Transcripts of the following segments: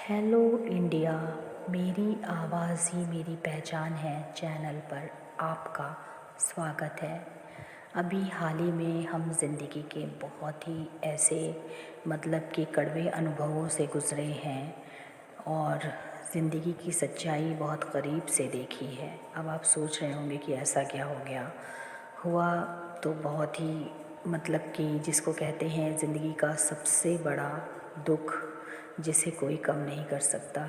Hello India, मेरी आवाज़ ही मेरी पहचान है चैनल पर आपका स्वागत है। अभी हाल ही में हम ज़िंदगी के बहुत ही ऐसे कि कड़वे अनुभवों से गुज़रे हैं और ज़िंदगी की सच्चाई बहुत करीब से देखी है। अब आप सोच रहे होंगे कि ऐसा क्या हो गया। हुआ तो बहुत ही कि जिसको कहते हैं ज़िंदगी का सबसे बड़ा दुख, जिसे कोई कम नहीं कर सकता।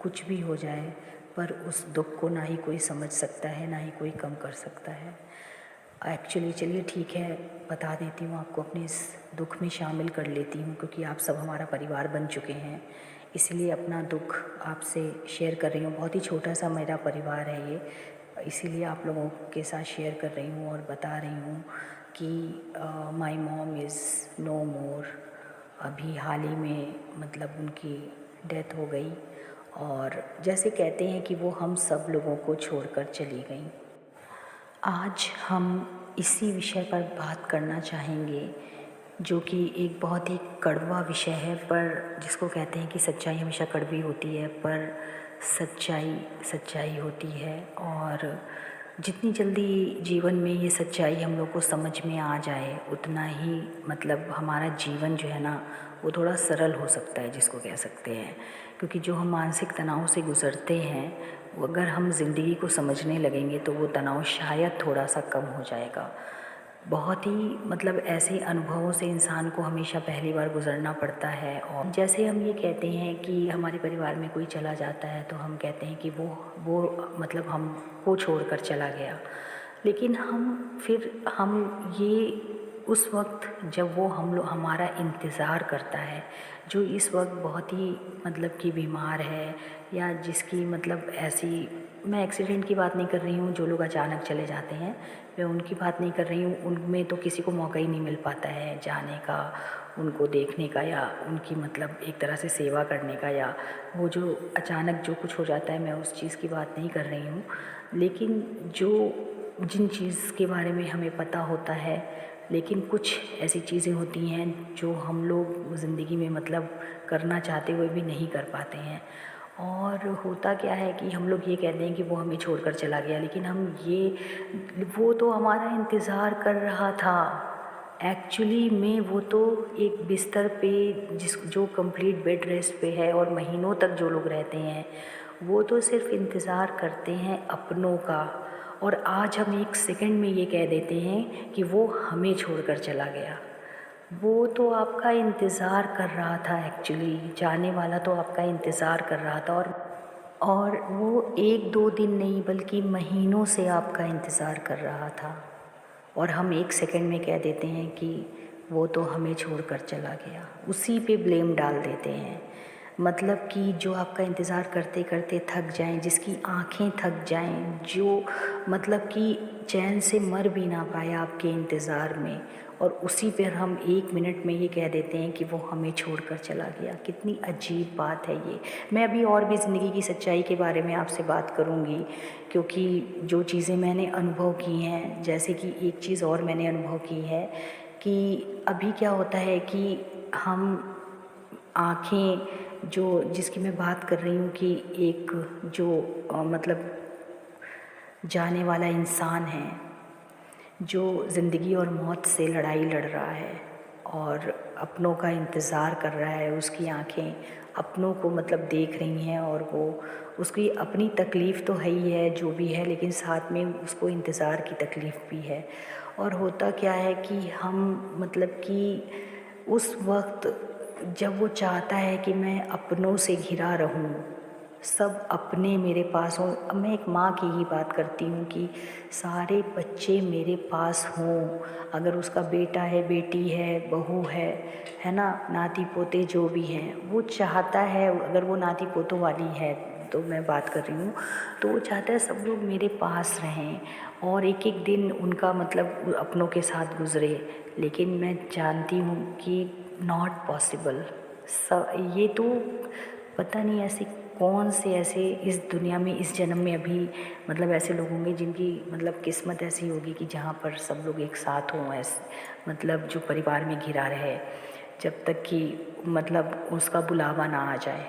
कुछ भी हो जाए पर उस दुख को ना ही कोई समझ सकता है, ना ही कोई कम कर सकता है। एक्चुअली चलिए ठीक है, बता देती हूँ आपको, अपने इस दुख में शामिल कर लेती हूँ क्योंकि आप सब हमारा परिवार बन चुके हैं, इसलिए अपना दुख आपसे शेयर कर रही हूँ। बहुत ही छोटा सा मेरा परिवार है ये, इसीलिए आप लोगों के साथ शेयर कर रही हूँ और बता रही हूँ कि माई मॉम इज़ नो मोर। अभी हाल ही में उनकी डेथ हो गई और जैसे कहते हैं कि वो हम सब लोगों को छोड़कर चली गई। आज हम इसी विषय पर बात करना चाहेंगे, जो कि एक बहुत ही कड़वा विषय है, पर जिसको कहते हैं कि सच्चाई हमेशा कड़वी होती है, पर सच्चाई सच्चाई होती है। और जितनी जल्दी जीवन में ये सच्चाई हम लोग को समझ में आ जाए, उतना ही हमारा जीवन जो है ना, वो थोड़ा सरल हो सकता है, जिसको कह सकते हैं। क्योंकि जो हम मानसिक तनाव से गुज़रते हैं, वो अगर हम ज़िंदगी को समझने लगेंगे तो वो तनाव शायद थोड़ा सा कम हो जाएगा। बहुत ही ऐसे अनुभवों से इंसान को हमेशा पहली बार गुज़रना पड़ता है। और जैसे हम ये कहते हैं कि हमारे परिवार में कोई चला जाता है तो हम कहते हैं कि वो हमको छोड़कर चला गया। लेकिन हम ये उस वक्त जब वो हम लोग हमारा इंतज़ार करता है, जो इस वक्त बहुत ही कि बीमार है, या जिसकी ऐसी, मैं एक्सीडेंट की बात नहीं कर रही हूँ, जो लोग अचानक चले जाते हैं मैं उनकी बात नहीं कर रही हूँ। उनमें तो किसी को मौका ही नहीं मिल पाता है जाने का, उनको देखने का, या उनकी एक तरह से सेवा करने का, या वो जो अचानक जो कुछ हो जाता है, मैं उस चीज़ की बात नहीं कर रही हूँ। लेकिन जिन चीज़ के बारे में हमें पता होता है, लेकिन कुछ ऐसी चीज़ें होती हैं जो हम लोग ज़िंदगी में करना चाहते हुए भी नहीं कर पाते हैं। और होता क्या है कि हम लोग ये कहते हैं कि वो हमें छोड़कर चला गया, लेकिन वो तो हमारा इंतज़ार कर रहा था। एक्चुअली में वो तो एक बिस्तर पे जो कंप्लीट बेड रेस्ट पे है, और महीनों तक जो लोग रहते हैं वो तो सिर्फ इंतज़ार करते हैं अपनों का। और आज हम एक सेकंड में ये कह देते हैं कि वो हमें छोड़कर चला गया। वो तो आपका इंतज़ार कर रहा था, एक्चुअली जाने वाला तो आपका इंतज़ार कर रहा था। और वो एक दो दिन नहीं बल्कि महीनों से आपका इंतज़ार कर रहा था, और हम एक सेकंड में कह देते हैं कि वो तो हमें छोड़कर चला गया। उसी पे ब्लेम डाल देते हैं। कि जो आपका इंतज़ार करते करते थक जाएं, जिसकी आँखें थक जाएं, जो कि चैन से मर भी ना पाए आपके इंतज़ार में, और उसी पर हम एक मिनट में ये कह देते हैं कि वो हमें छोड़कर चला गया। कितनी अजीब बात है ये। मैं अभी और भी ज़िंदगी की सच्चाई के बारे में आपसे बात करूँगी, क्योंकि जो चीज़ें मैंने अनुभव की हैं, जैसे कि एक चीज़ और मैंने अनुभव की है कि अभी क्या होता है कि हम आँखें, जिसकी मैं बात कर रही हूँ कि एक जो जाने वाला इंसान है, जो ज़िंदगी और मौत से लड़ाई लड़ रहा है और अपनों का इंतज़ार कर रहा है, उसकी आँखें अपनों को देख रही हैं, और वो उसकी अपनी तकलीफ़ तो है ही है जो भी है, लेकिन साथ में उसको इंतज़ार की तकलीफ़ भी है। और होता क्या है कि हम कि उस वक्त जब वो चाहता है कि मैं अपनों से घिरा रहूं, सब अपने मेरे पास हों। अब मैं एक माँ की ही बात करती हूँ कि सारे बच्चे मेरे पास हों, अगर उसका बेटा है, बेटी है, बहू है ना, नाती पोते जो भी हैं, वो चाहता है, अगर वो नाती पोतों वाली है तो मैं बात कर रही हूँ, तो वो चाहता है सब लोग मेरे पास रहें और एक एक दिन उनका अपनों के साथ गुज़रे। लेकिन मैं जानती हूँ कि नॉट पॉसिबल। ये तो पता नहीं ऐसे कौन से ऐसे इस दुनिया में, इस जन्म में अभी ऐसे लोग होंगे जिनकी किस्मत ऐसी होगी कि जहाँ पर सब लोग एक साथ हों, ऐसे जो परिवार में घिरा रहे। जब तक कि मतलब उसका बुलावा ना आ जाए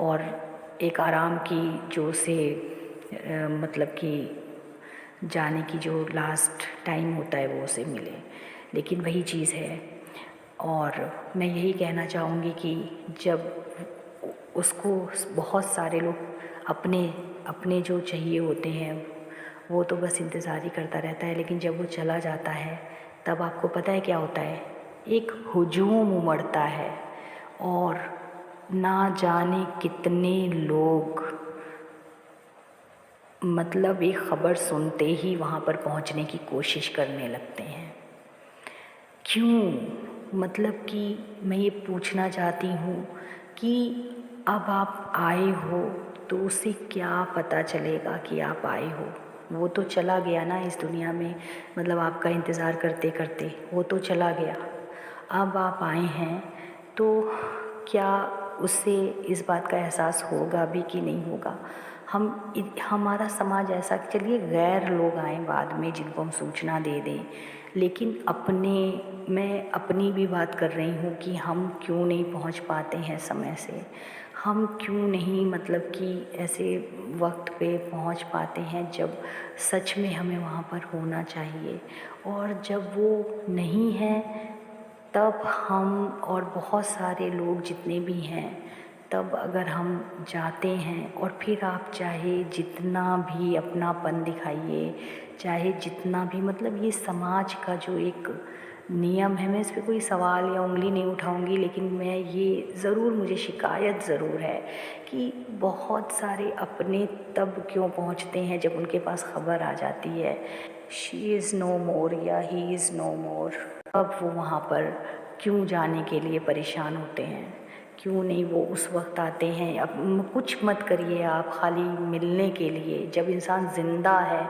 और एक आराम की जो उसे मतलब कि जाने की जो लास्ट टाइम होता है वो उसे मिले। लेकिन वही चीज़ है, और मैं यही कहना चाहूँगी कि जब उसको बहुत सारे लोग अपने अपने जो चाहिए होते हैं वो तो बस इंतज़ार ही करता रहता है, लेकिन जब वो चला जाता है तब आपको पता है क्या होता है, एक हुजूम उमड़ता है और ना जाने कितने लोग मतलब एक ख़बर सुनते ही वहाँ पर पहुँचने की कोशिश करने लगते हैं। क्यों? मतलब कि मैं ये पूछना चाहती हूँ कि अब आप आए हो तो उसे क्या पता चलेगा कि आप आए हो। वो तो चला गया ना इस दुनिया में, मतलब आपका इंतज़ार करते करते वो तो चला गया। अब आप आए हैं तो क्या उससे इस बात का एहसास होगा भी कि नहीं होगा। हमारा समाज ऐसा, चलिए गैर लोग आए बाद में जिनको हम सूचना दे दें, लेकिन मैं अपनी भी बात कर रही हूँ कि हम क्यों नहीं पहुँच पाते हैं समय से, हम क्यों नहीं मतलब कि ऐसे वक्त पे पहुँच पाते हैं जब सच में हमें वहाँ पर होना चाहिए। और जब वो नहीं है तब हम और बहुत सारे लोग जितने भी हैं, तब अगर हम जाते हैं और फिर आप चाहे जितना भी अपनापन दिखाइए, चाहे जितना भी मतलब ये समाज का जो एक नियम है, मैं इस पे कोई सवाल या उंगली नहीं उठाऊंगी, लेकिन मैं ये ज़रूर, मुझे शिकायत ज़रूर है कि बहुत सारे अपने तब क्यों पहुंचते हैं जब उनके पास खबर आ जाती है शी इज़ नो मोर या ही इज़ नो मोर, अब वो वहाँ पर क्यों जाने के लिए परेशान होते हैं, क्यों नहीं वो उस वक्त आते हैं। अब कुछ मत करिए, आप खाली मिलने के लिए, जब इंसान ज़िंदा है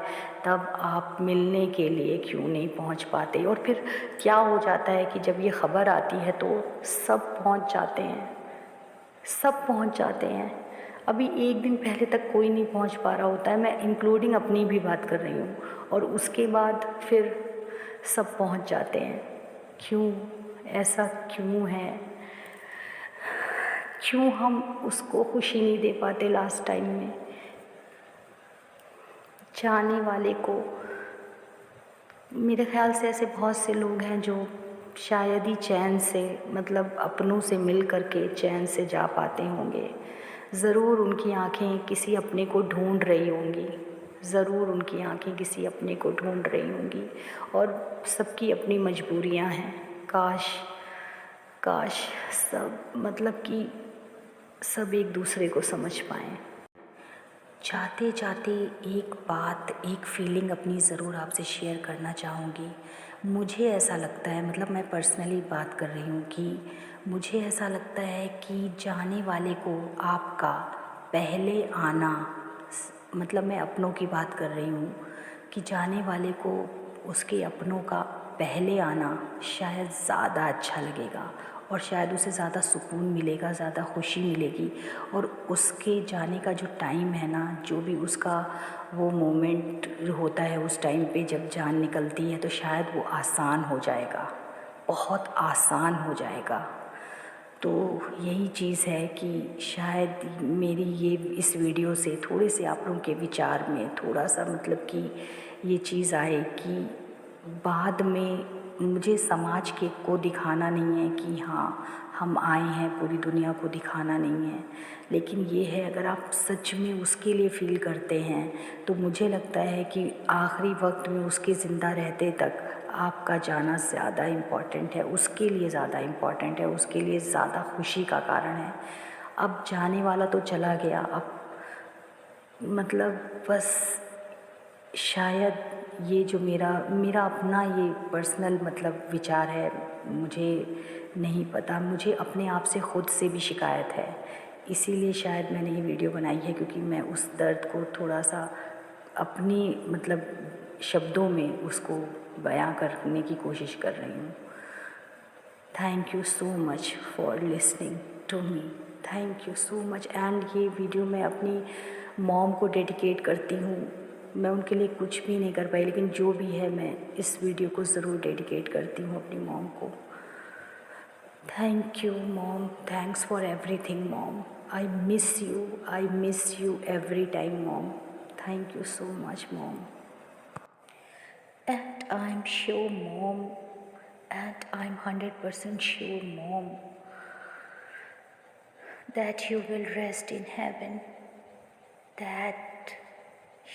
तब आप मिलने के लिए क्यों नहीं पहुंच पाते। और फिर क्या हो जाता है कि जब ये ख़बर आती है तो सब पहुंच जाते हैं, सब पहुंच जाते हैं। अभी एक दिन पहले तक कोई नहीं पहुंच पा रहा होता है, मैं इंक्लूडिंग अपनी भी बात कर रही हूँ, और उसके बाद फिर सब पहुंच जाते हैं। क्यों? ऐसा क्यों है? क्यों हम उसको खुशी नहीं दे पाते लास्ट टाइम में? जाने वाले को, मेरे ख़्याल से ऐसे बहुत से लोग हैं जो शायद ही चैन से, मतलब अपनों से मिल कर के चैन से जा पाते होंगे। ज़रूर उनकी आँखें किसी अपने को ढूंढ रही होंगी, ज़रूर उनकी आँखें किसी अपने को ढूंढ रही होंगी, और सबकी अपनी मजबूरियां हैं। काश सब मतलब कि सब एक दूसरे को समझ पाएँ। जाते जाते एक बात, एक फीलिंग अपनी ज़रूर आपसे शेयर करना चाहूँगी। मुझे ऐसा लगता है, मतलब मैं पर्सनली बात कर रही हूँ कि मुझे ऐसा लगता है कि जाने वाले को आपका पहले आना, मतलब मैं अपनों की बात कर रही हूँ कि जाने वाले को उसके अपनों का पहले आना शायद ज़्यादा अच्छा लगेगा, और शायद उसे ज़्यादा सुकून मिलेगा, ज़्यादा खुशी मिलेगी। और उसके जाने का जो टाइम है ना, जो भी उसका वो मोमेंट होता है उस टाइम पे जब जान निकलती है, तो शायद वो आसान हो जाएगा, बहुत आसान हो जाएगा। तो यही चीज़ है कि शायद मेरी ये इस वीडियो से थोड़े से आप लोगों के विचार में थोड़ा सा मतलब कि ये चीज़ आए कि बाद में मुझे समाज के को दिखाना नहीं है कि हाँ हम आए हैं, पूरी दुनिया को दिखाना नहीं है, लेकिन ये है अगर आप सच में उसके लिए फ़ील करते हैं तो मुझे लगता है कि आखिरी वक्त में उसके ज़िंदा रहते तक आपका जाना ज़्यादा इम्पॉर्टेंट है, उसके लिए ज़्यादा इम्पॉर्टेंट है, उसके लिए ज़्यादा खुशी का कारण है। अब जाने वाला तो चला गया, अब मतलब बस शायद ये जो मेरा अपना ये पर्सनल मतलब विचार है, मुझे नहीं पता, मुझे अपने आप से ख़ुद से भी शिकायत है, इसीलिए शायद मैंने ये वीडियो बनाई है, क्योंकि मैं उस दर्द को थोड़ा सा अपनी मतलब शब्दों में उसको बयां करने की कोशिश कर रही हूँ। Thank you so much for listening to me, thank you so much. And ये वीडियो मैं अपनी मॉम को डेडिकेट करती हूँ। मैं उनके लिए कुछ भी नहीं कर पाई, लेकिन जो भी है मैं इस वीडियो को ज़रूर डेडिकेट करती हूँ अपनी मॉम को। Thank you, Mom. Thanks for everything, Mom. I miss you. I miss you every time, Mom. Thank you so much, Mom. And I'm sure, Mom, and I'm 100% sure, Mom, that you will rest in heaven. That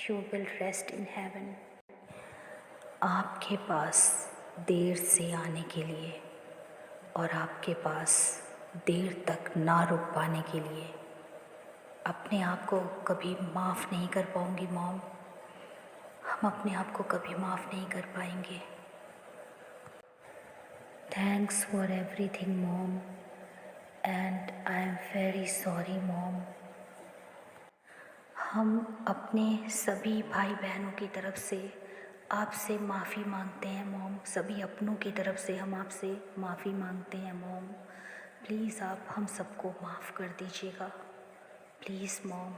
you will rest in heaven. आपके पास देर से आने के लिए और आपके पास देर तक ना रुक पाने के लिए अपने आप को कभी माफ़ नहीं कर पाऊँगी मॉम। हम अपने आप को कभी माफ़ नहीं कर पाएंगे। Thanks for everything mom and I am very sorry mom. हम अपने सभी भाई बहनों की तरफ से आपसे माफ़ी मांगते हैं मॉम। सभी अपनों की तरफ से हम आपसे माफ़ी मांगते हैं मॉम। प्लीज़ आप हम सबको माफ़ कर दीजिएगा, प्लीज़ मॉम।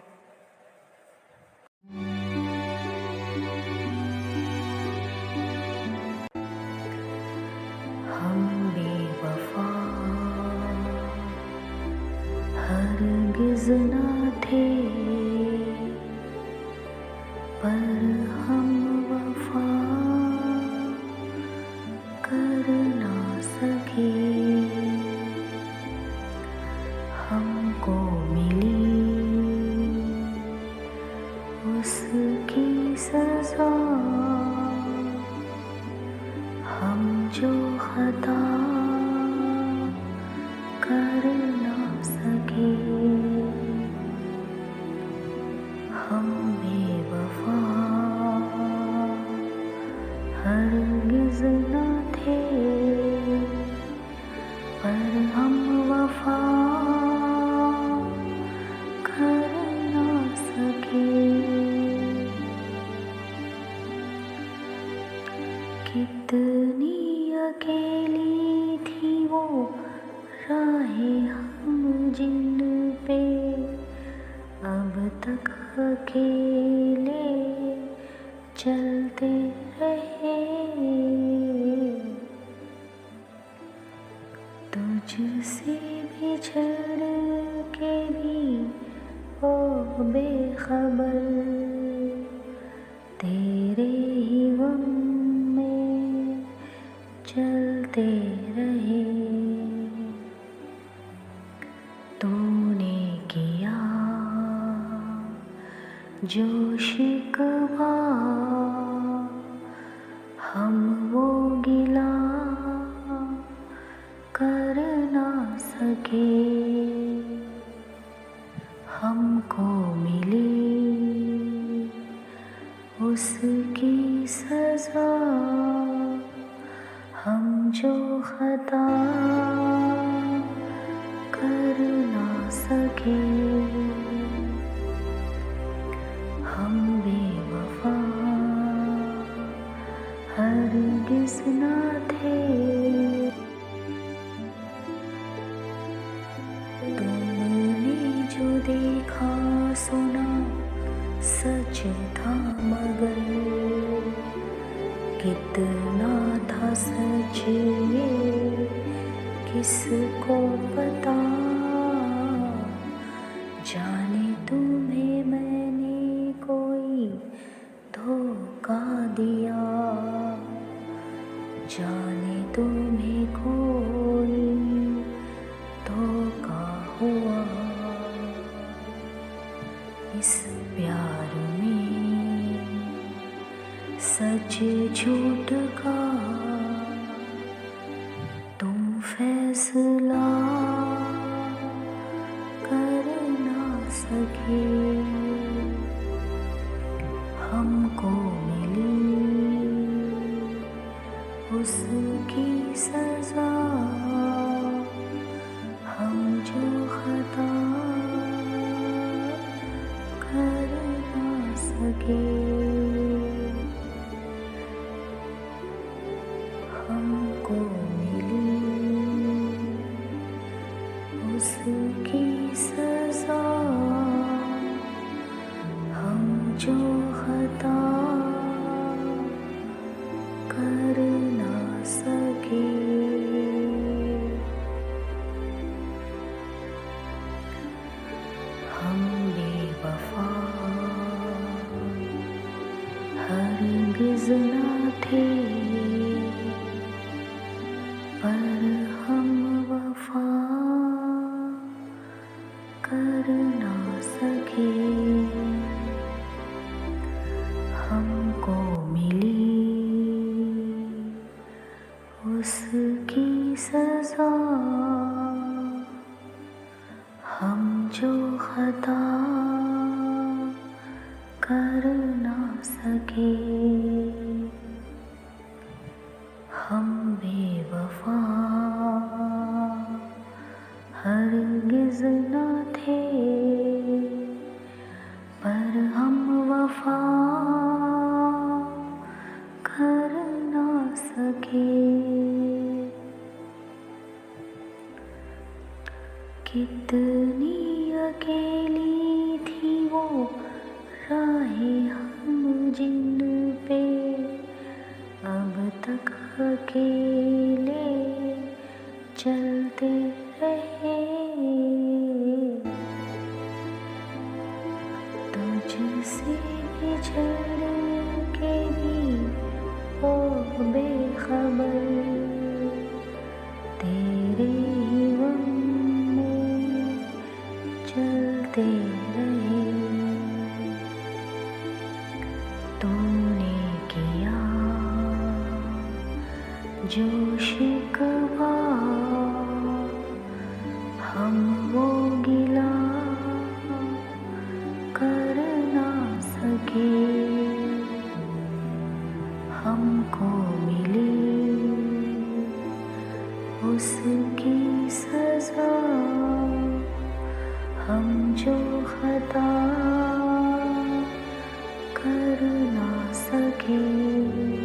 हम बेवफा हरगिज़ ना थे, पर हम वफा कर ना सके। हमको मिली उसकी सज़ा, हम जो खता कर ना सके। हम बेवफा हरगिज़ न थे, पर हम वफा कर ना सके। कितनी अकेली थी वो राहें हम जिन पे अब तक अकेले चलते रहे। तुझसे बिछड़ के भी ओ बेखबर, तेरे ही गम में चलते रहे। तूने किया जो शिकवा, हम वो गिला कर ना सके। हमको मिली उसकी सज़ा, हम जो खता कर ना सके। हम बेवफा हरगिज़ ना थे। तुमने जो देखा सुना सच था, मगर कितना था सच ये किसको पता। जाने तुम्हें मैंने कोई धोखा दिया, जाने तुम्हें कोई धोखा हुआ। इस प्यार में सच झूठ का तुम फैसला कर ना सके। हमको मिली उसकी सज़ा, हम जो खता कर ना सके। हमको मिली उसकी सज़ा, हम जो खता कर ना सके। हरगिज़ न थे, पर हम वफा कर ना सके। हमको मिली उसकी सज़ा, हम जो खता कर ना सके। हम बेवफा हरगिज़ न थे, पर हम वफा कर ना सके। कितनी अकेली थी वो राहें हम जिन पे अब तक अकेले चलते रहे। तुझसे बिछड़ के भी ओ बेखबर, तेरे ही गम में चलते रहे। तूने किया जो शिकवा, हम वो गिला कर ना सके। हमको मिली उसकी सज़ा, हम जो खता कर ना सके।